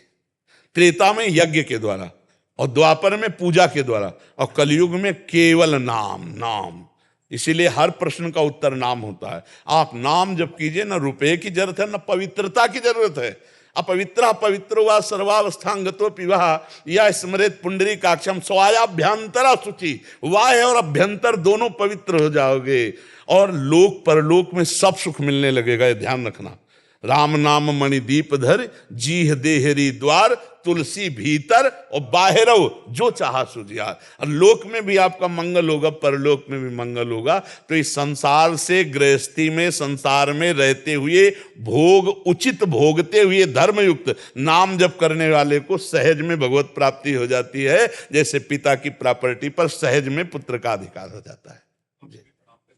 त्रेता में यज्ञ के द्वारा, और द्वापर में पूजा के द्वारा, और कलयुग में केवल नाम नाम। इसीलिए हर प्रश्न का उत्तर नाम होता है। आप नाम जब कीजिए, ना रुपए की जरूरत है, ना पवित्रता की जरूरत है। अपवित्र पवित्रो वा सर्वावस्थांगतो पिवा या स्मृत पुंडरीकाक्षम स्वायाभ्यंतरा शुचि। वाय और अभ्यंतर दोनों पवित्र हो जाओगे और लोक परलोक में सब सुख मिलने लगेगा। ये ध्यान रखना। राम नाम मणिदीप धर जीह देहरी द्वार तुलसी भीतर और बाहर जो चाहा सुजियार। और लोक में भी आपका मंगल होगा, परलोक में भी मंगल होगा। तो इस संसार से गृहस्थी में, संसार में रहते हुए भोग उचित भोगते हुए धर्मयुक्त नाम जप करने वाले को सहज में भगवत प्राप्ति हो जाती है, जैसे पिता की प्रॉपर्टी पर सहज में पुत्र का अधिकार हो जाता है।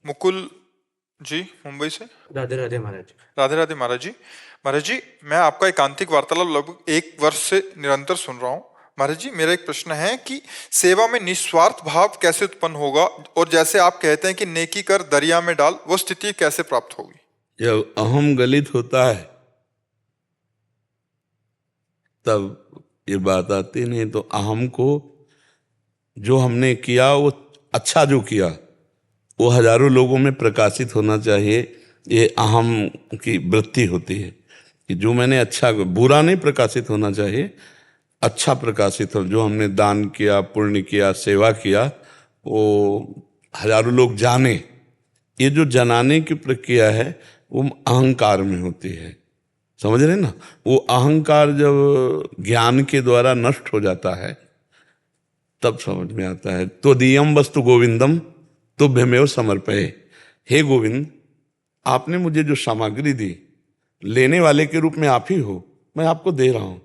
मुकुल जी मुंबई से। राधे राधे महाराज। राधे राधे महाराज जी। महाराज जी, मैं आपका एकांतिक वार्तालाप लगभग 1 वर्ष से निरंतर सुन रहा हूँ। महाराज जी, मेरा एक प्रश्न है कि सेवा में निस्वार्थ भाव कैसे उत्पन्न होगा, और जैसे आप कहते हैं कि नेकी कर दरिया में डाल, वो स्थिति कैसे प्राप्त होगी? जब अहम गलित होता है तब ये बात आती नहीं। तो अहम को जो हमने किया वो अच्छा जो किया वो हजारों लोगों में प्रकाशित होना चाहिए। ये अहम की वृत्ति होती है कि जो मैंने अच्छा, बुरा नहीं प्रकाशित होना चाहिए, अच्छा प्रकाशित हो। जो हमने दान किया, पुण्य किया, सेवा किया, वो हजारों लोग जाने। ये जो जनाने की प्रक्रिया है वो अहंकार में होती है, समझ रहे ना? वो अहंकार जब ज्ञान के द्वारा नष्ट हो जाता है तब समझ में आता है। तो दियम वस्तु गोविंदम तुभ्यमेव समर्पये। हे गोविंद, आपने मुझे जो सामग्री दी, लेने वाले के रूप में आप ही हो, मैं आपको दे रहा हूं।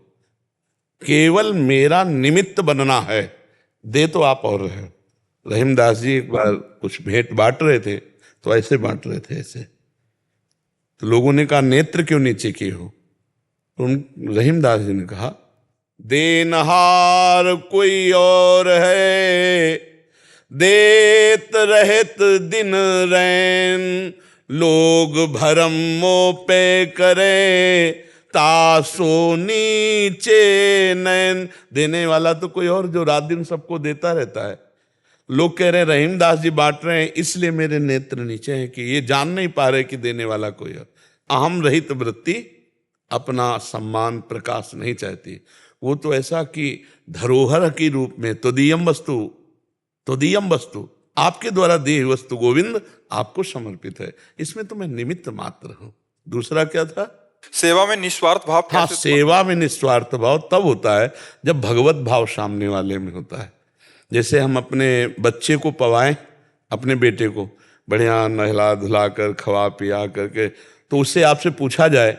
केवल मेरा निमित्त बनना है, दे तो आप और रहे। रहीमदास जी एक बार कुछ भेंट बांट रहे थे, तो ऐसे बांट रहे थे ऐसे, तो लोगों ने कहा नेत्र क्यों नीचे किए हो? तो रहीमदास जी ने कहा देनहार कोई और है, देत रहत दिन रैन, लोग भरम मोह पे करे, तासो नीचे नैन। देने वाला तो कोई और, जो रात दिन सबको देता रहता है। लोग कह रहे हैं रहीमदास जी बांट रहे हैं इसलिए मेरे नेत्र नीचे हैं, कि ये जान नहीं पा रहे कि देने वाला कोई और। अहम रहित वृत्ति अपना सम्मान प्रकाश नहीं चाहती। वो तो ऐसा कि धरोहर के रूप में तदीयम वस्तु आपके द्वारा दी वस्तु गोविंद आपको समर्पित है, इसमें तो मैं निमित्त मात्र हूं। दूसरा क्या था? सेवा में निस्वार्थ भाव। हाँ, सेवा में निस्वार्थ भाव तब होता है जब भगवत भाव सामने वाले में होता है। जैसे हम अपने बच्चे को पवाएं, अपने बेटे को बढ़िया नहला धुला कर खवा पिया करके, तो उससे आपसे पूछा जाए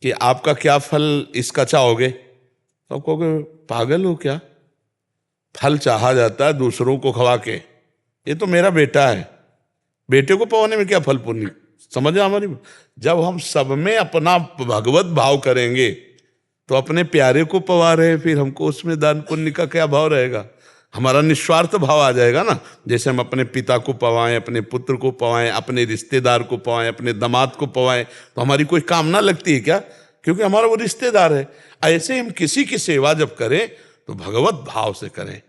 कि आपका क्या फल इसका चाहोगे, तो आप कहोगे पागल हो क्या? फल चाहा जाता है दूसरों को खवा के। ये तो मेरा बेटा है, बेटे को पवाने में क्या फल पुण्य? समझे हमारी? जब हम सब में अपना भगवत भाव करेंगे तो अपने प्यारे को पवा रहे हैं, फिर हमको उसमें दान पुण्य का क्या भाव रहेगा? हमारा निस्वार्थ भाव आ जाएगा ना। जैसे हम अपने पिता को पवाएं, अपने पुत्र को पवाएं, अपने रिश्तेदार को पवाएं, अपने दामाद को पवाएं, तो हमारी कोई कामना लगती है क्या? क्योंकि हमारा वो रिश्तेदार है। ऐसे हम किसी की सेवा जब करें तो भगवत भाव से करें।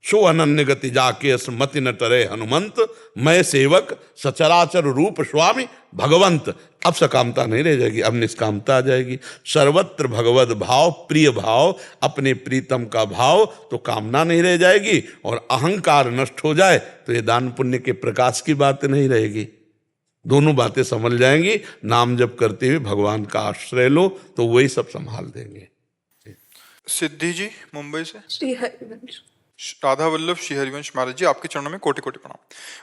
सो अनन्य गति जाके असमति न टरे हनुमंत, मैं सेवक सचराचर रूप स्वामी भगवंत। अब सकामता नहीं रह जाएगी, अब निष्कामता आ जाएगी। सर्वत्र भगवत भाव, प्रिय भाव, अपने प्रीतम का भाव, तो कामना नहीं रह जाएगी और अहंकार नष्ट हो जाए तो ये दान पुण्य के प्रकाश की बात नहीं रहेगी। दोनों बातें समझ जाएंगी। नाम जप करते हुए भगवान का आश्रय लो तो वही सब संभाल देंगे। सिद्धि जी मुंबई से। श्री हरिवंश। राधा वल्लभ श्री हरिवंश महाराज जी, आपके चरणों में कोटि कोटि प्रणाम।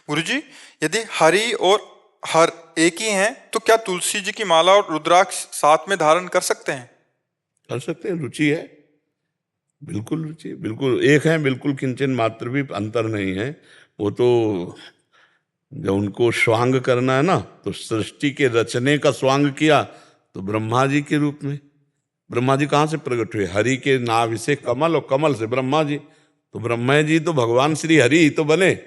गुरु जी, यदि हरि और हर एक ही हैं तो क्या तुलसी जी की माला और रुद्राक्ष साथ में धारण कर सकते हैं? कर सकते हैं, रुचि है, बिल्कुल रुचि, बिल्कुल एक है, बिल्कुल किंचन मात्र भी अंतर नहीं है। वो तो जब उनको स्वांग करना है ना, तो सृष्टि के रचने का स्वांग किया तो ब्रह्मा जी के रूप में। ब्रह्मा जी कहाँ से प्रकट हुए? हरि के नाभि से कमल और कमल से ब्रह्मा जी। तो ब्रह्मा जी तो भगवान श्री हरि ही तो बने,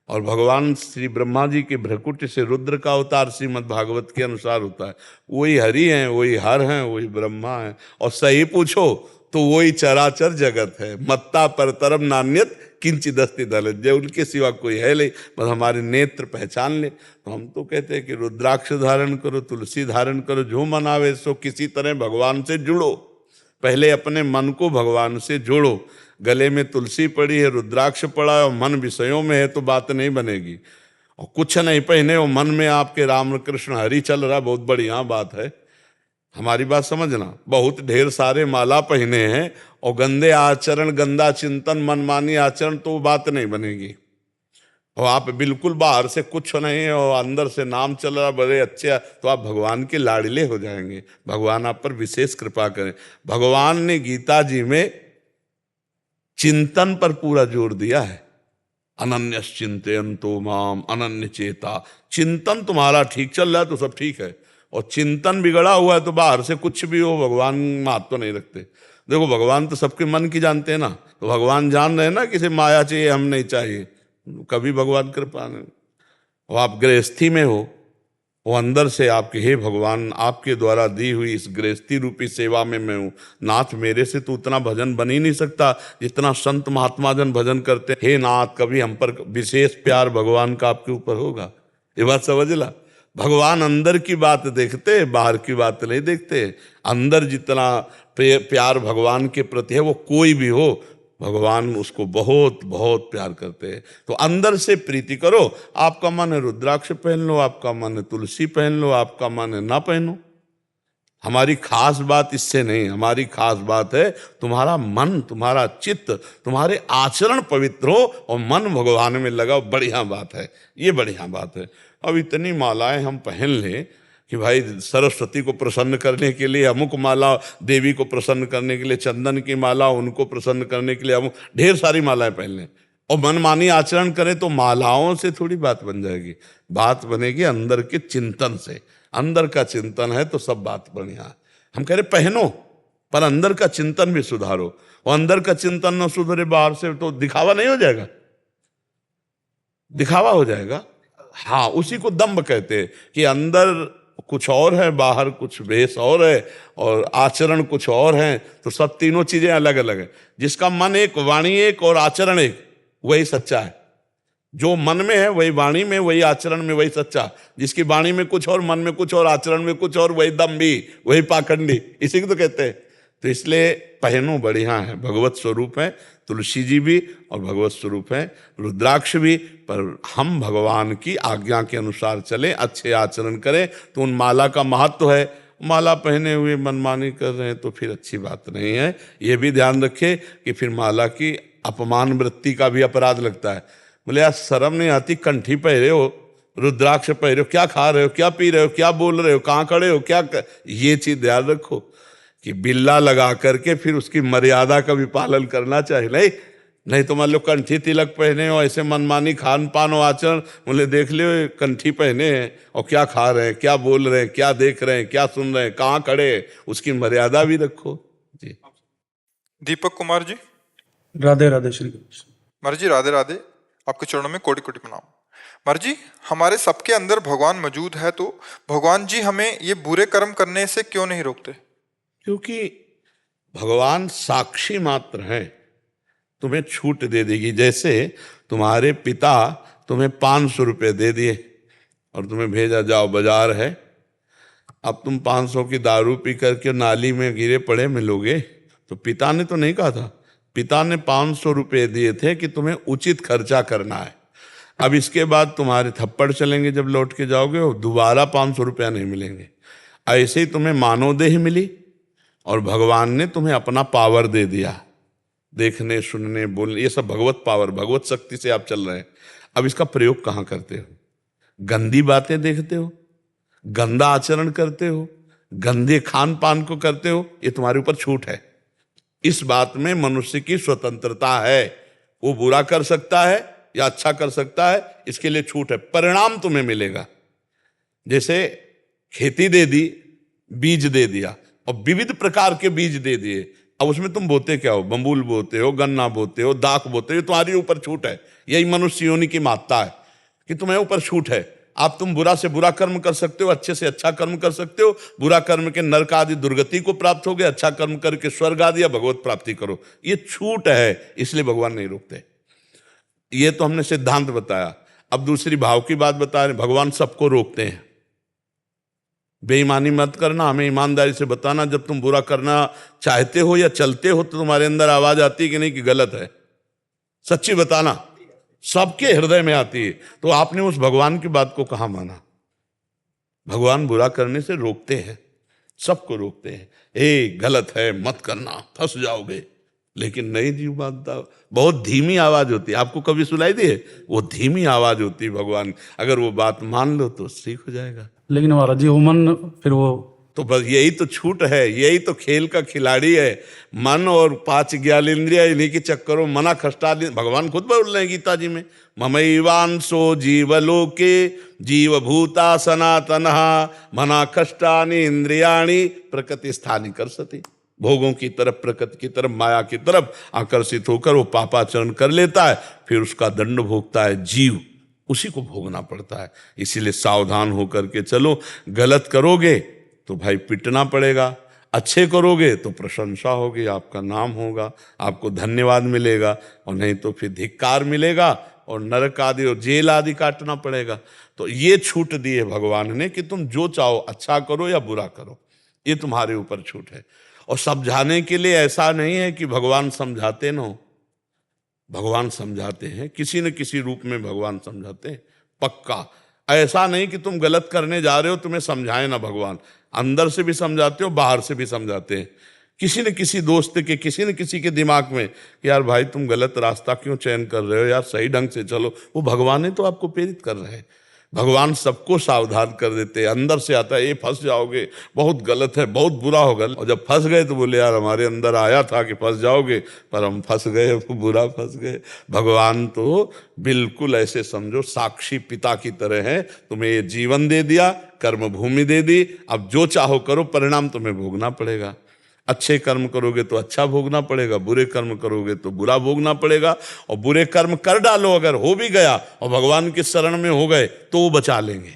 और भगवान श्री ब्रह्मा जी के भ्रकुट से रुद्र का अवतार श्रीमद् भागवत के अनुसार होता है। वही हरि हैं, वही हर हैं, वही ब्रह्मा हैं। और सही पूछो तो वही चराचर जगत है। मत्ता परतरम नान्यत किंचिदस्ति दलत, जो उनके सिवा कोई है नहीं, बस हमारे नेत्र पहचान ले। तो हम तो कहते हैं कि रुद्राक्ष धारण करो, तुलसी धारण करो, जो मन आवे सो किसी तरह भगवान से जुड़ो। पहले अपने मन को भगवान से जोड़ो। गले में तुलसी पड़ी है, रुद्राक्ष पड़ा है और मन विषयों में है तो बात नहीं बनेगी। और कुछ नहीं पहने और मन में आपके राम कृष्ण हरि चल रहा, बहुत बढ़िया बात है। हमारी बात समझना। बहुत ढेर सारे माला पहने हैं और गंदे आचरण, गंदा चिंतन, मनमानी आचरण, तो बात नहीं बनेगी। और आप बिल्कुल बाहर से कुछ नहीं और अंदर से नाम चल रहा बड़े अच्छे, तो आप भगवान के लाडले हो जाएंगे। भगवान आप पर विशेष कृपा करें। भगवान ने गीता जी में चिंतन पर पूरा जोर दिया है। अनन्यश्चिंतयन्तो माम अनन्य चेता। चिंतन तुम्हारा ठीक चल रहा है तो सब ठीक है, और चिंतन बिगड़ा हुआ है तो बाहर से कुछ भी हो भगवान महत्व नहीं रखते। देखो भगवान तो सबके मन की जानते हैं ना, तो भगवान जान रहे हैं ना किसे माया चाहिए, हम नहीं चाहिए, कभी भगवान कृपा नहीं। और आप गृहस्थी में हो, वो अंदर से आपके, हे भगवान आपके द्वारा दी हुई इस गृहस्थी रूपी सेवा में मैं हूँ। नाथ मेरे से तो उतना भजन बन ही नहीं सकता जितना संत महात्मा जन भजन करते। हे नाथ, कभी हम पर विशेष प्यार भगवान का आपके ऊपर होगा। ये बात समझ ला। भगवान अंदर की बात देखते, बाहर की बात नहीं देखते। अंदर जितना प्यार भगवान के प्रति है, वो कोई भी हो, भगवान उसको बहुत बहुत प्यार करते हैं। तो अंदर से प्रीति करो। आपका मन है रुद्राक्ष पहन लो, आपका मन है तुलसी पहन लो, आपका मन है ना पहनो। हमारी खास बात इससे नहीं, हमारी खास बात है तुम्हारा मन, तुम्हारा चित्त, तुम्हारे आचरण पवित्र हो और मन भगवान में लगा। बढ़िया बात है, ये बढ़िया बात है। अब इतनी मालाएं हम पहन लें कि भाई सरस्वती को प्रसन्न करने के लिए अमुक माला, देवी को प्रसन्न करने के लिए चंदन की माला, उनको प्रसन्न करने के लिए अमुक, ढेर सारी मालाएं पहन लें और मनमानी आचरण करें तो मालाओं से थोड़ी बात बन जाएगी। बात बनेगी अंदर के चिंतन से। अंदर का चिंतन है तो सब बात बढ़िया है। हम कह रहे पहनो, पर अंदर का चिंतन भी सुधारो। और अंदर का चिंतन न सुधरे बाहर से तो दिखावा नहीं हो जाएगा, दिखावा हो जाएगा। हाँ, उसी को दंभ कहते हैं कि अंदर कुछ और है, बाहर कुछ वेश और है, और आचरण कुछ और है। तो सब तीनों चीजें अलग अलग है। जिसका मन एक, वाणी एक और आचरण एक, वही सच्चा है। जो मन में है वही वाणी में, वही आचरण में, वही सच्चा। जिसकी वाणी में कुछ और, मन में कुछ और, आचरण में कुछ और, वही दम्भी, वही पाखंडी। इसी को तो कहते हैं। तो इसलिए पहनो बढ़िया है, भगवत स्वरूप है। तुलसी जी भी और भगवत स्वरूप है, रुद्राक्ष भी। पर हम भगवान की आज्ञा के अनुसार चलें, अच्छे आचरण करें तो उन माला का महत्व है। माला पहने हुए मनमानी कर रहे हैं तो फिर अच्छी बात नहीं है। ये भी ध्यान रखें कि फिर माला की अपमान वृत्ति का भी अपराध लगता है। बोले यार शर्म नहीं आती, कंठी पहरे हो, रुद्राक्ष पहरे हो, क्या खा रहे हो, क्या पी रहे हो, क्या बोल रहे हो, कहाँ खड़े हो, क्या ये चीज ध्यान रखो कि बिल्ला लगा करके फिर उसकी मर्यादा का भी पालन करना चाहिए। नहीं तो मान लो कंठी तिलक पहने हो, ऐसे मनमानी खान पान हो, आचरण, बोले देख लो कंठी पहने हैं और क्या खा रहे हैं, क्या बोल रहे हैं, क्या देख रहे हैं, क्या सुन रहे हैं, कहाँ खड़े हैं, उसकी मर्यादा भी रखो जी। दीपक कुमार जी। राधे राधे श्री कृष्ण। महाराज जी राधे राधे, आपके चरणों में कोटि कोटि प्रणाम। महाराज जी, हमारे सबके अंदर भगवान मौजूद है, तो भगवान जी हमें ये बुरे कर्म करने से क्यों नहीं रोकते? क्योंकि भगवान साक्षी मात्र हैं, तुम्हें छूट दे देगी। जैसे तुम्हारे पिता तुम्हें 500 रुपये दे दिए और तुम्हें भेजा, जाओ बाजार है, अब तुम 500 की दारू पी करके नाली में गिरे पड़े मिलोगे, तो पिता ने तो नहीं कहा था। पिता ने 500 रुपये दिए थे कि तुम्हें उचित खर्चा करना है। अब इसके बाद तुम्हारे थप्पड़ चलेंगे, जब लौट के जाओगे और दोबारा 500 रुपया नहीं मिलेंगे। ऐसे ही तुम्हें मानव देह मिली और भगवान ने तुम्हें अपना पावर दे दिया, देखने सुनने बोलने, ये सब भगवत पावर, भगवत शक्ति से आप चल रहे हैं। अब इसका प्रयोग कहाँ करते हो? गंदी बातें देखते हो, गंदा आचरण करते हो, गंदे खान पान को करते हो, ये तुम्हारे ऊपर छूट है। इस बात में मनुष्य की स्वतंत्रता है, वो बुरा कर सकता है या अच्छा कर सकता है, इसके लिए छूट है। परिणाम तुम्हें मिलेगा। जैसे खेती दे दी, बीज दे दिया और विविध प्रकार के बीज दे दिए, अब उसमें तुम बोते क्या हो? बम्बूल बोते हो, गन्ना बोते हो, दाख बोते हो, ये तुम्हारे ऊपर छूट है। यही मनुष्य योनि की महत्ता है कि तुम्हें ऊपर छूट है। आप तुम बुरा से बुरा कर्म कर सकते हो, अच्छे से अच्छा कर्म कर सकते हो। बुरा कर्म के नरक आदि दुर्गति को प्राप्त हो गए, अच्छा कर्म करके स्वर्ग आदि या भगवत प्राप्ति करो। ये छूट है, इसलिए भगवान नहीं रोकते। ये तो हमने सिद्धांत बताया। अब दूसरी भाव की बात बता रहे, भगवान सबको रोकते हैं। बेईमानी मत करना, हमें ईमानदारी से बताना। जब तुम बुरा करना चाहते हो या चलते हो तो तुम्हारे अंदर आवाज आती है कि नहीं कि गलत है? सच्ची बताना, सबके हृदय में आती है। तो आपने उस भगवान की बात को कहाँ माना? भगवान बुरा करने से रोकते हैं, सबको रोकते हैं। ए गलत है, मत करना, फंस जाओगे। लेकिन नहीं जी, बात बहुत धीमी आवाज होती है। आपको कभी सुनाई दी है? वो धीमी आवाज होती है भगवान। अगर वो बात मान लो तो ठीक हो जाएगा। लेकिन महाराज जी, वो मन फिर वो तो बस यही तो छूट है, यही तो खेल का खिलाड़ी है। मन और 5 ज्ञानेंद्रिय, इन्हीं के चक्करों मना खष्टा। भगवान खुद बोल रहे हैं गीता जी में, ममैवांसो जीवलोके जीवभूता सनातनः मना खष्टानि इंद्रियाणि प्रकृति स्थानि करसति। भोगों की तरफ, प्रकृति की तरफ, माया की तरफ आकर्षित होकर वो पापाचरण कर लेता है, फिर उसका दंड भोगता है जीव, उसी को भोगना पड़ता है। इसीलिए सावधान होकर के चलो। गलत करोगे तो भाई पिटना पड़ेगा, अच्छे करोगे तो प्रशंसा होगी, आपका नाम होगा, आपको धन्यवाद मिलेगा, और नहीं तो फिर धिक्कार मिलेगा और नरक आदि और जेल आदि काटना पड़ेगा। तो ये छूट दी है भगवान ने कि तुम जो चाहो अच्छा करो या बुरा करो, ये तुम्हारे ऊपर छूट है। और समझाने के लिए ऐसा नहीं है कि भगवान समझाते न हो, भगवान समझाते हैं, किसी न किसी रूप में भगवान समझाते हैं पक्का। ऐसा नहीं कि तुम गलत करने जा रहे हो तुम्हें समझाए ना भगवान, अंदर से भी समझाते हो, बाहर से भी समझाते हैं। किसी न किसी दोस्त के, किसी न किसी के दिमाग में कि यार भाई तुम गलत रास्ता क्यों चयन कर रहे हो, यार सही ढंग से चलो। वो भगवान ही तो आपको प्रेरित कर रहे हैं। भगवान सबको सावधान कर देते हैं। अंदर से आता है ये फंस जाओगे, बहुत गलत है, बहुत बुरा होगा। और जब फंस गए तो बोले यार हमारे अंदर आया था कि फंस जाओगे, पर हम फंस गए, बुरा फंस गए। भगवान तो बिल्कुल ऐसे समझो साक्षी पिता की तरह है। तुम्हें ये जीवन दे दिया, कर्म भूमि दे दी, अब जो चाहो करो, परिणाम तुम्हें भोगना पड़ेगा। अच्छे कर्म करोगे तो अच्छा भोगना पड़ेगा, बुरे कर्म करोगे तो बुरा भोगना पड़ेगा। और बुरे कर्म कर डालो, अगर हो भी गया और भगवान के शरण में हो गए तो वो बचा लेंगे।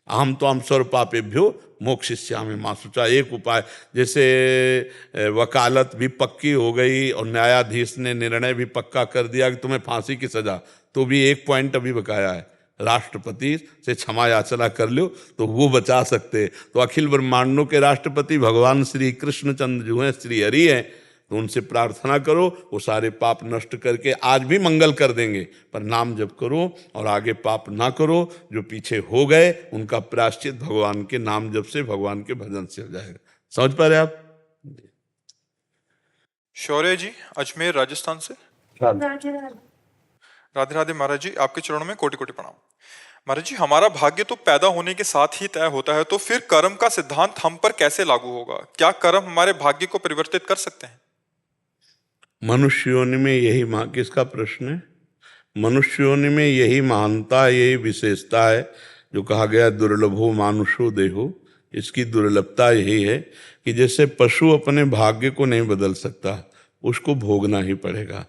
अहम तो हम सर्व पापेभ्यो मोक्षयिष्यामि मा शुचा। एक उपाय, जैसे वकालत भी पक्की हो गई और न्यायाधीश ने निर्णय भी पक्का कर दिया कि तुम्हें फांसी की सजा, तो भी एक पॉइंट अभी बकाया है, राष्ट्रपति से क्षमा याचना कर लो तो वो बचा सकते। तो अखिल ब्रह्मांडों के राष्ट्रपति भगवान श्री कृष्णचंद्र जो हैं, श्री हरि हैं, तो उनसे प्रार्थना करो, वो सारे पाप नष्ट करके आज भी मंगल कर देंगे। पर नाम जप करो और आगे पाप ना करो। जो पीछे हो गए उनका प्रायश्चित भगवान के नाम जप से, भगवान के भजन से हो जाएगा। समझ पा रहे आप? शौर्य जी अजमेर राजस्थान से। राधे राधे महाराज जी, आपके चरणों में कोटि कोटि प्रणाम। महाराज जी, हमारा भाग्य तो पैदा होने के साथ ही तय होता है, तो फिर कर्म का सिद्धांत हम पर कैसे लागू होगा? क्या कर्म हमारे भाग्य को परिवर्तित कर सकते हैं? मनुष्य योनि में यही किसका प्रश्न है? मनुष्य योनि में यही महानता, यही विशेषता है जो कहा गया दुर्लभो मानुषो देहो। इसकी दुर्लभता यही है कि जैसे पशु अपने भाग्य को नहीं बदल सकता, उसको भोगना ही पड़ेगा।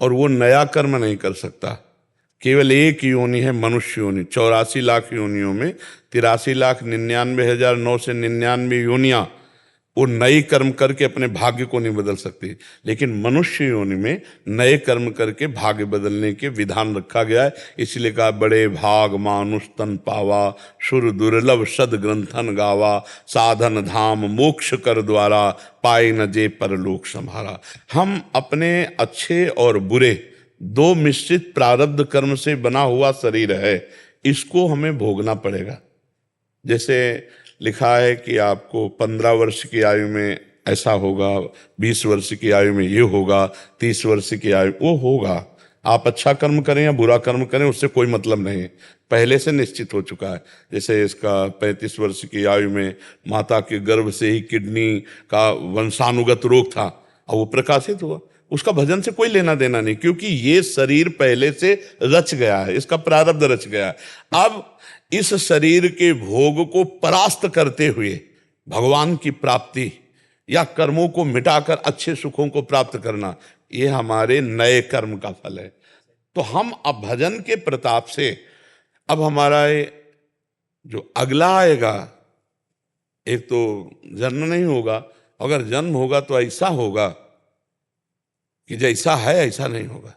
और वो नया कर्म नहीं कर सकता। केवल एक योनि है मनुष्य योनि। 84 लाख योनियों में 83,99,999 योनियां वो नए कर्म करके अपने भाग्य को नहीं बदल सकती, लेकिन मनुष्य योनि में नए कर्म करके भाग्य बदलने के विधान रखा गया है। इसलिए कहा बड़े भाग मानुष तन पावा, सुर दुर्लभ सद ग्रंथन गावा, साधन धाम मोक्ष कर द्वारा, पाए न जे परलोक संभारा। हम अपने अच्छे और बुरे दो मिश्रित प्रारब्ध कर्म से बना हुआ शरीर है, इसको हमें भोगना पड़ेगा। जैसे लिखा है कि आपको 15 वर्ष की आयु में ऐसा होगा, 20 वर्ष की आयु में ये होगा, 30 वर्ष की आयु वो होगा। आप अच्छा कर्म करें या बुरा कर्म करें उससे कोई मतलब नहीं, पहले से निश्चित हो चुका है। जैसे इसका 35 वर्ष की आयु में माता के गर्भ से ही किडनी का वंशानुगत रोग था और वो प्रकाशित हुआ, उसका भजन से कोई लेना देना नहीं, क्योंकि ये शरीर पहले से रच गया है, इसका प्रारब्ध रच गया है। अब इस शरीर के भोग को परास्त करते हुए भगवान की प्राप्ति या कर्मों को मिटाकर अच्छे सुखों को प्राप्त करना, ये हमारे नए कर्म का फल है। तो हम अब भजन के प्रताप से अब हमारा ये जो अगला आएगा, एक तो जन्म नहीं होगा, अगर जन्म होगा तो ऐसा होगा कि जैसा है ऐसा नहीं होगा।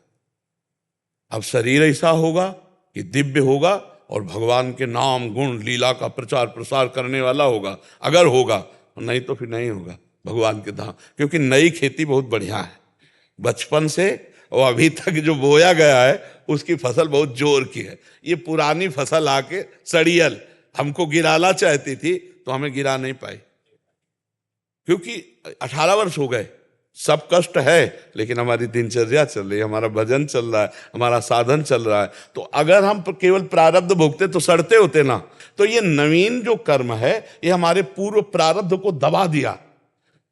अब शरीर ऐसा होगा कि दिव्य होगा और भगवान के नाम गुण लीला का प्रचार प्रसार करने वाला होगा, अगर होगा, नहीं तो फिर नहीं होगा भगवान के धाम। क्योंकि नई खेती बहुत बढ़िया है, बचपन से और अभी तक जो बोया गया है उसकी फसल बहुत जोर की है। ये पुरानी फसल आके सड़ियल हमको गिराना चाहती थी तो हमें गिरा नहीं पाई, क्योंकि 18 वर्ष हो गए, सब कष्ट है, लेकिन हमारी दिनचर्या चल रही है, हमारा भजन चल रहा है, हमारा साधन चल रहा है। तो अगर हम केवल प्रारब्ध भोगते तो सड़ते होते ना। तो ये नवीन जो कर्म है ये हमारे पूर्व प्रारब्ध को दबा दिया।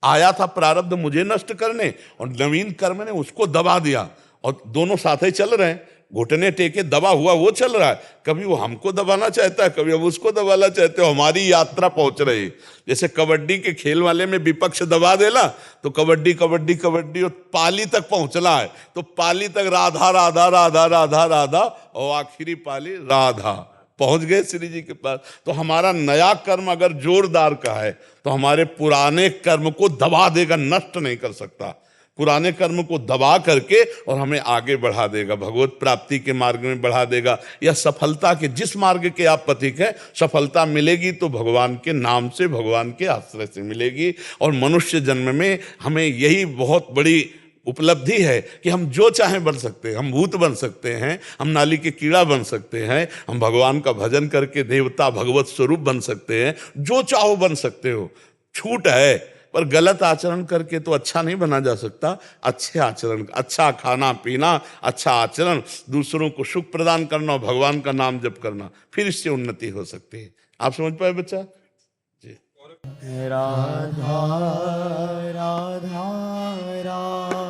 आया था प्रारब्ध मुझे नष्ट करने और नवीन कर्म ने उसको दबा दिया, और दोनों साथ ही चल रहे हैं, घुटने टेके दबा हुआ वो चल रहा है। कभी वो हमको दबाना चाहता है, कभी हम उसको दबाना चाहते हो, हमारी यात्रा पहुंच रही। जैसे कबड्डी के खेल वाले में विपक्ष दबा देला तो कबड्डी कबड्डी कबड्डी और पाली तक पहुंचना है, तो पाली तक राधा राधा राधा राधा राधा और आखिरी पाली राधा, पहुंच गए श्री जी के पास। तो हमारा नया कर्म अगर जोरदार का है तो हमारे पुराने कर्म को दबा देगा, नष्ट नहीं कर सकता। पुराने कर्म को दबा करके और हमें आगे बढ़ा देगा, भगवत प्राप्ति के मार्ग में बढ़ा देगा, या सफलता के जिस मार्ग के आप पथिक हैं, सफलता मिलेगी तो भगवान के नाम से, भगवान के आश्रय से मिलेगी। और मनुष्य जन्म में हमें यही बहुत बड़ी उपलब्धि है कि हम जो चाहें बन सकते हैं। हम भूत बन सकते हैं, हम नाली के कीड़ा बन सकते हैं, हम भगवान का भजन करके देवता भगवत स्वरूप बन सकते हैं, जो चाहो बन सकते हो, छूट है। पर गलत आचरण करके तो अच्छा नहीं बना जा सकता। अच्छे आचरण, अच्छा खाना पीना, अच्छा आचरण, दूसरों को सुख प्रदान करना और भगवान का नाम जप करना, फिर इससे उन्नति हो सकती है। आप समझ पाए बच्चा जी? राधा राधा राधा